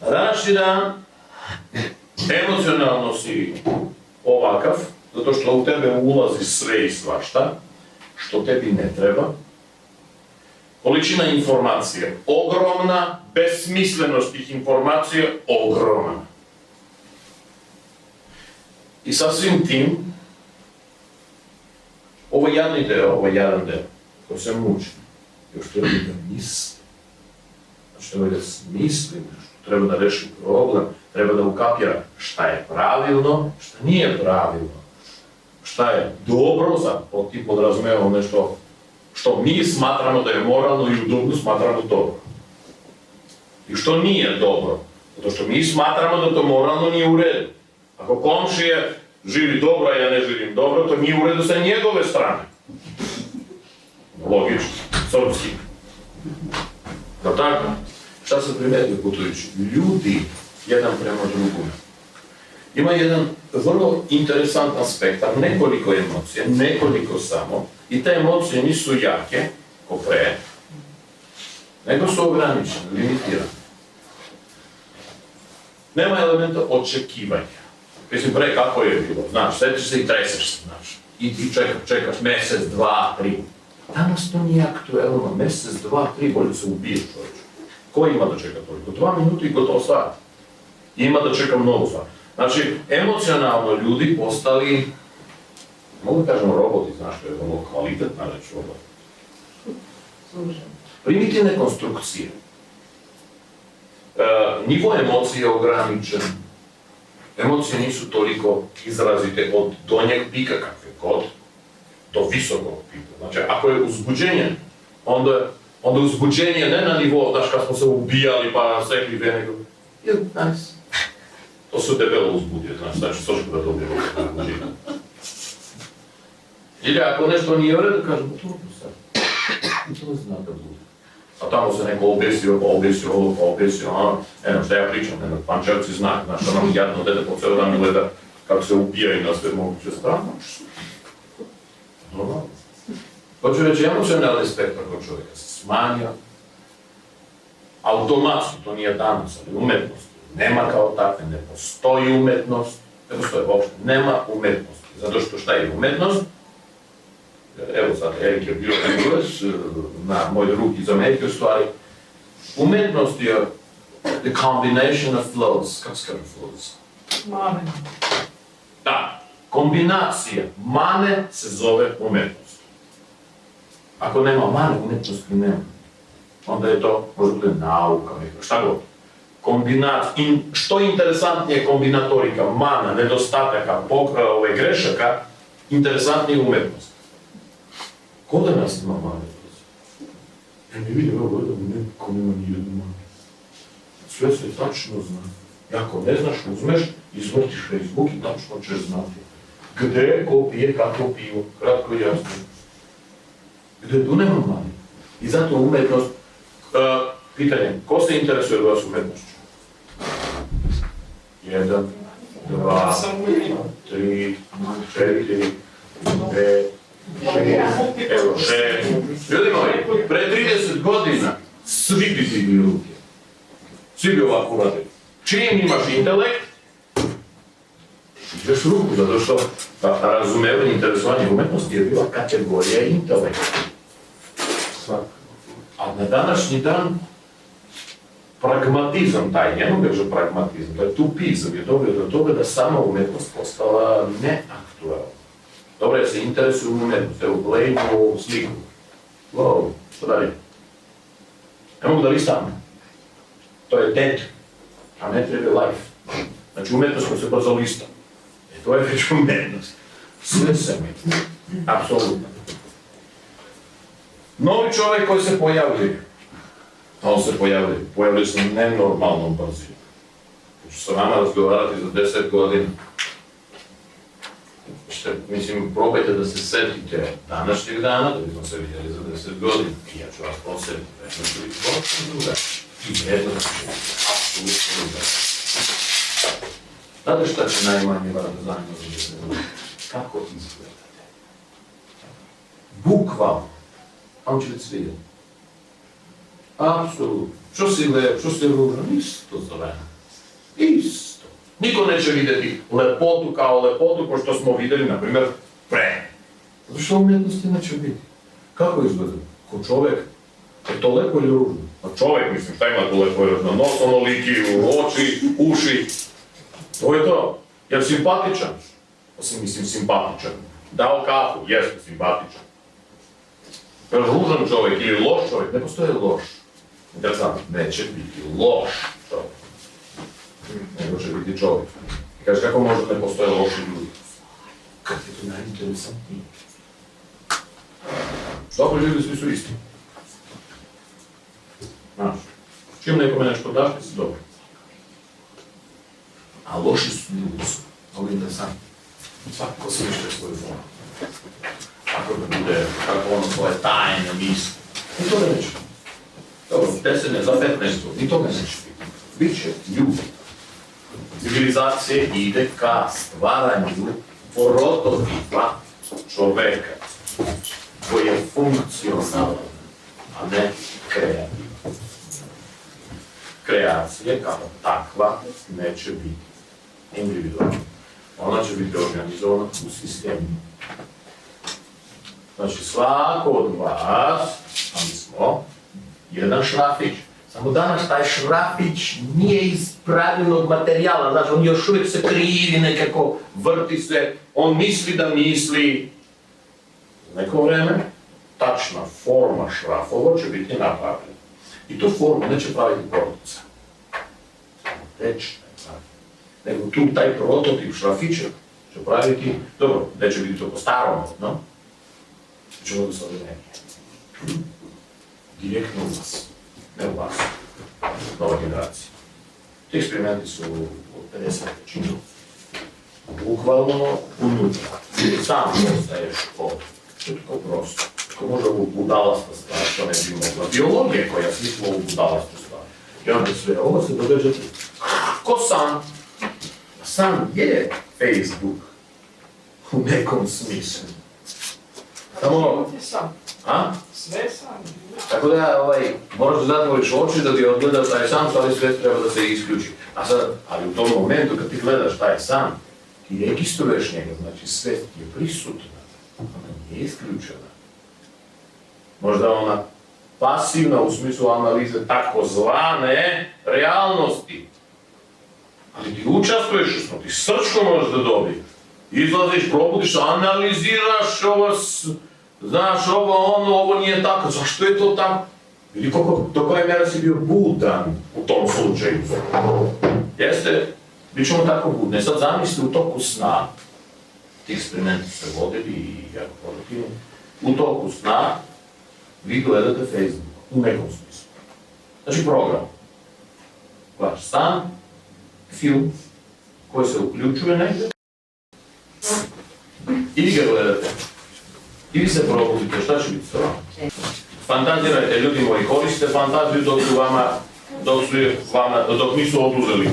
Na današnji dan emocionalno si ovakav, zato što u tebe ulazi sve i svašta, što tebi ne treba. Količina informacije ogromna, besmislenost tih informacija ogromna. I sa svim tim, ovo je jedan deo koji se muči. Još treba da misli. Znači treba da smisli, treba da reši problem, treba da ukapira šta je pravilno, šta nije pravilno, šta je dobro, sad ti podrazumevamo nešto što mi smatramo da je moralno i udobno smatramo dobro. I što nije dobro, zato što mi smatramo da to moralno nije u redu. Ako komšije živi dobro, a ja ne živim dobro, to nije u redu sa njegove strane. Logično, srpski. Da tako? Šta se primetio putujući? Ljudi, jedan prema drugome. Ima jedan vrlo interesantan spektar, nekoliko emocija, nekoliko samo, i te emocije nisu jake, ko pre, nego su ograničene, limitirane. Nema elementa očekivanja. Mislim, pre kako je bilo, znaš, setiš se i treseš se, znaš, i ti čekaš mesec, 2, 3. Danas to nije aktuelno, mesec, 2, 3, bolje se ubije čovječ. Ko ima da čeka toliko? 2 minuta i gotovo stvar. Ima da čeka mnogo stvar. Znači, emocionalno ljudi postali, mogu da kažemo roboti, znaš, to je ono kvalitetna reč robot. Primitivne konstrukcije. Nivo emocije je ograničen. Emocije nisu toliko izrazite od donjeg pika kakve god do visokog pika. Znači, ako je uzbuđenje, onda uzbuđenje ne na nivo, znaš, kad smo se ubijali pa sekli ve, nego nice. To se debelo uzbudio, znači sošku da dobije uzbuđenje. Ili ako nešto nije u redu, kažemo, to sad. I to zna da bude. A tamo se neko obesio, eno šta ja pričam, eno Pančevci znak, znaš, što nam jadno dede po ceo dan gleda kako se ubijaju na sve moguće strane. Normalno. Hoću reći, emocionalni spektar kod čovjeka se smanjio. Automatski, to nije danas, ali umetnost. Nema kao takve, ne postoji umetnost, ne postoji uopšte, nema umetnosti. Zato što šta je umetnost? Evo sad, Erik je bio Engles, na moj drug iz Amerike u stvari. Umetnost je the combination of flows. Kako se kaže flows? Mane. Da, kombinacija mane se zove umetnost. Ako nema mane, umetnosti nema. Onda je to, možda bude nauka, šta god. Što interesantnije kombinatorika, mana, nedostataka, grešaka, interesantnije umetnost. Ko da nas ima mane? Ja ne vidim, evo gledam, neko nema ni jednu mane. Sve se tačno zna. Ako ne znaš, uzmeš, izvrtiš Facebook i tačno ćeš znati. Gde, ko pije, kako pivo, kratko i jasno. Gde tu nema mane. I zato umetnost, pitanje, ko se interesuje od vas umetnošću? 1, 2, 3, 4, 5, 6, evo 6. Ljudi moji, pre 30 godina svi bi digli ruke. Svi bi ovako uradili. Čim imaš intelekt, ideš ruku, zato što razumevanje, interesovanje umetnosti je bila kategorija intelekta. A na današnji dan pragmatizam, taj njemu kaže pragmatizam, taj tupizam je doveo do toga da sama umetnost postala neaktualna. Dobro, ja se interesujem umetnost, evo gledam ovu sliku. Wow, što dalje? Ne mogu da listam. To je dead, a ne treba life. Znači umetnost koja se brzo lista. To je već umetnost. Sve se mi. Apsolutno. Novi čovjek koji se pojavljuje, a on se pojavljuje se nenormalnom brzinom. Ću sa vama razgovarati za 10 godina. Mislim, probajte da se setite današnjeg dana, da bismo se vidjeli za 10 godina. I ja ću vas posjetiti, vredno ću biti potpuno druga. I vredno ću biti apsolutno druga. Znate šta će najmanje vas da zanima za 10 godina? Kako izgledate? Bukvalno. On će biti sviđen. Apsolutno. Što si lep, što si ružan, isto zove. Isto. Niko neće vidjeti lepotu kao lepotu, ko što smo vidjeli, na primjer, pre. Zato što umjetnosti neće biti. Kako izgleda? Ko čovjek, je to lepo ili ružno? Pa čovjek, mislim, šta ima tu lepo i ružno? Nos onoliki, oči, uši. To je to. Jer simpatičan. Osim, mislim, simpatičan. Dao kafu, jeste simpatičan. Jer ružan čovjek ili loš čovjek, ne postoje loš. Ja znam, neće biti loš čovjek. Nego će biti čovjek. I kaže, kako možda ne postoje loši ljudi? Kad je to najinteresantnije? Dobro, ljudi svi su isti. Znaš, čim nekome nešto daš, ti si dobro. A loši su ljudi su. Ovo je interesantno. Svako si mišlja svoju formu. Kako da bude, kako ono svoje tajne misli. I to neće. Dobro, 10, za 15, ni toga neće biti. Biće ljudi. Civilizacija ide ka stvaranju prototipa čoveka koji je funkcionalan, a ne kreativan. Kreacija kao takva neće biti individualna. Ona će biti organizovana u sistemu. Znači svako od vas, a mi smo, jedan šrafić. Samo danas taj šrafić nije iz pravilnog materijala, znači on još uvijek se krivi, nekako vrti se, on misli da misli. Neko vreme, tačna forma šrafova će biti napravljena. I tu formu neće praviti porodica. Neće praviti. Nego tu taj prototip šrafića će praviti, dobro, neće biti to po starom, no? Ćemo da se neki. Direktno u vas. Ne u vas. Nova generacija. Ti eksperimenti su od 50 većinu. Bukvalno unutra. Ti sam postaješ od. To je tako prosto. Ko može ovu budalasta stvar, što ne bi mogla. Biologija koja smisla ovu budalastu stvar. I onda sve, ovo se događa ko san. San je Facebook u nekom smislu. Samo... A? Sve sam. Tako da, moraš da zatvoriš oči da bi odgledao taj san, ali sve treba da se isključi. A sad, ali u tom momentu kad ti gledaš taj san, ti registruješ njega, znači svet je prisutna, ona nije isključena. Možda ona pasivna u smislu analize takozvane realnosti. Ali ti učestvuješ u snu, ti srčko možeš da dobiješ. Izlaziš, probudiš, analiziraš ovo, znaš ovo nije tako, zašto je to tako? Vidi do koje mjera si bio budan u tom slučaju. Jeste, bit ćemo tako budni. Sad zamisli u toku sna, ti eksperimenti se vodili i jako produktivni, u toku sna vi gledate Facebook, u nekom smislu. Znači program. Vaš san, film koji se uključuje negdje, i vi ga gledate. I vi se probudite, šta će biti s vama? Fantazirajte, ljudi moji, koristite fantaziju dok nisu oduzeli